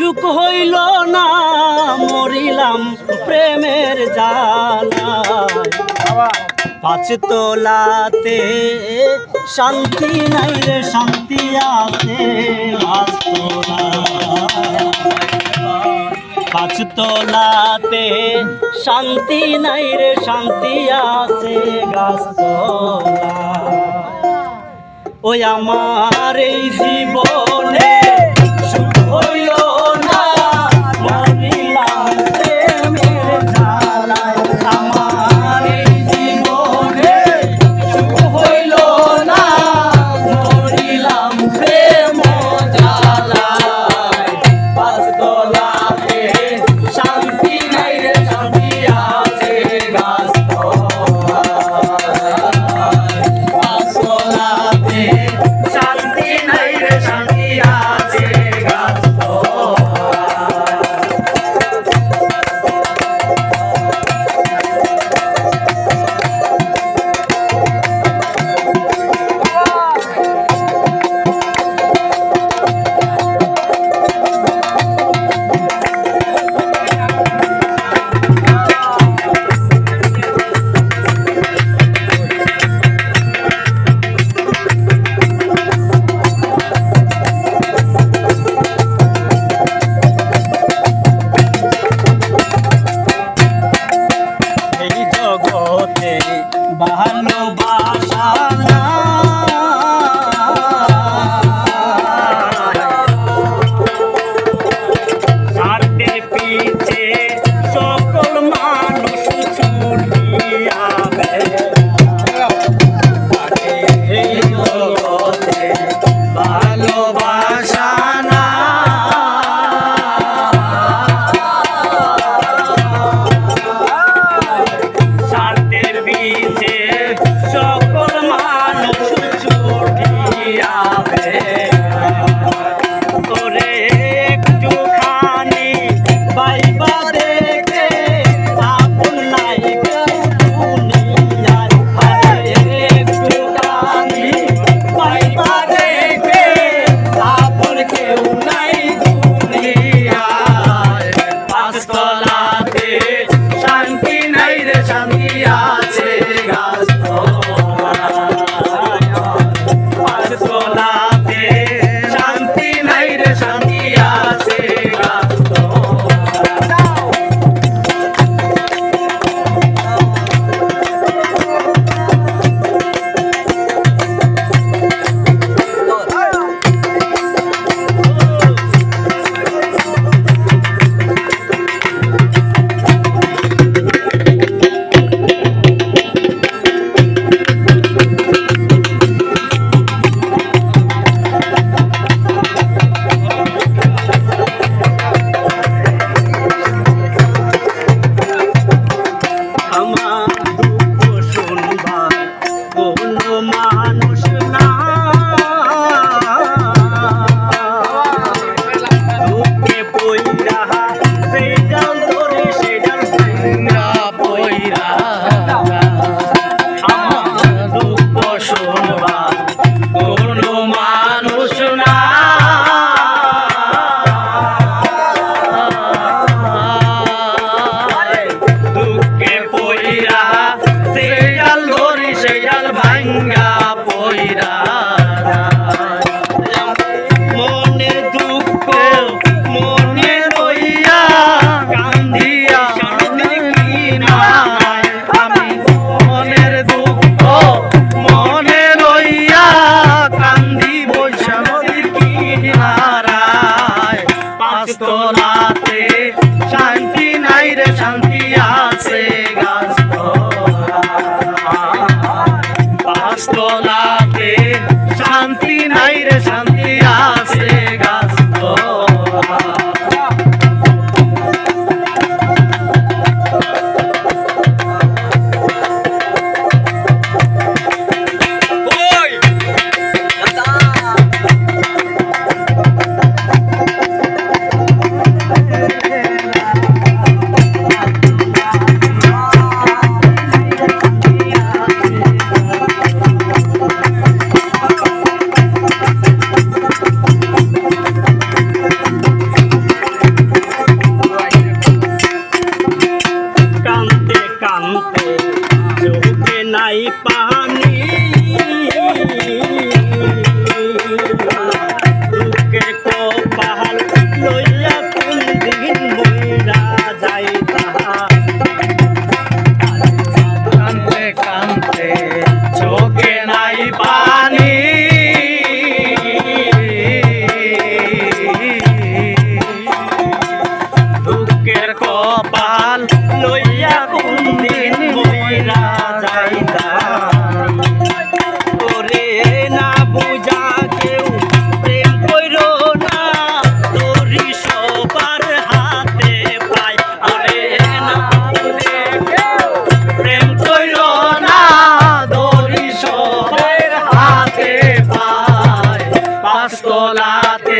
সুখ হইল না মরিলাম প্রেমের জ্বালায়। পাঁচ তলাতে শান্তি নাই রে শান্তি আছে পাঁচ তলাতে শান্তি নাই রে শান্তি আছে গাছতলা। ওই আমার এই জীবনে সুখ হইল না মরিলাম প্রেমের জ্বালায়। আমার এই জীবনে সুখ হইল না মরিলাম প্রেম জ্বালায়। পাঁচ তলাতে শান্তি নাই রে শান্তি আছে গাছতলায়। শান্তি নাই রে শান্তি আছে ভালোবাসা না স্বার্থের পিছে সকল মানুষ ছুটিয়াবে। এই জগতে ভালোবাসা না স্বার্থের পিছে সকল মানুষ ছুটিয়াবে। তোরে একটুখানি পাইবা দেখে আপন নাই দুনিয়ায়। একটুখানি পাইবা দেখে আপন কেউ নাই দুনিয়ায়। পাঁচতলাতে শান্তি নাই রে শান্তি আছে গাছতলাতে শান্তি নাই রে শান্তি আছে মানুষ না দুঃখে পইরা সেই ডাল ধরে সেই ডাল ভাঙা পইরা। আমার দুঃখ শুনবার কোনো মানুষ না দুঃখে পইরা সেই ডাল ধরে সেই ডাল ভাঙ্গা পইরা। মনে দুঃখ মনে রইয়া কান্দিয়া কিনারায়। আমি মনের দুঃখ মনে রইয়া কান্দি বৈশা নদীর কিনারায়। পাঁচতলাতে শান্তি নাই রে শান্তি আছে গাছতলাতে শান্তি নাই রে শান্তি আছে গাছতলা। তলাতে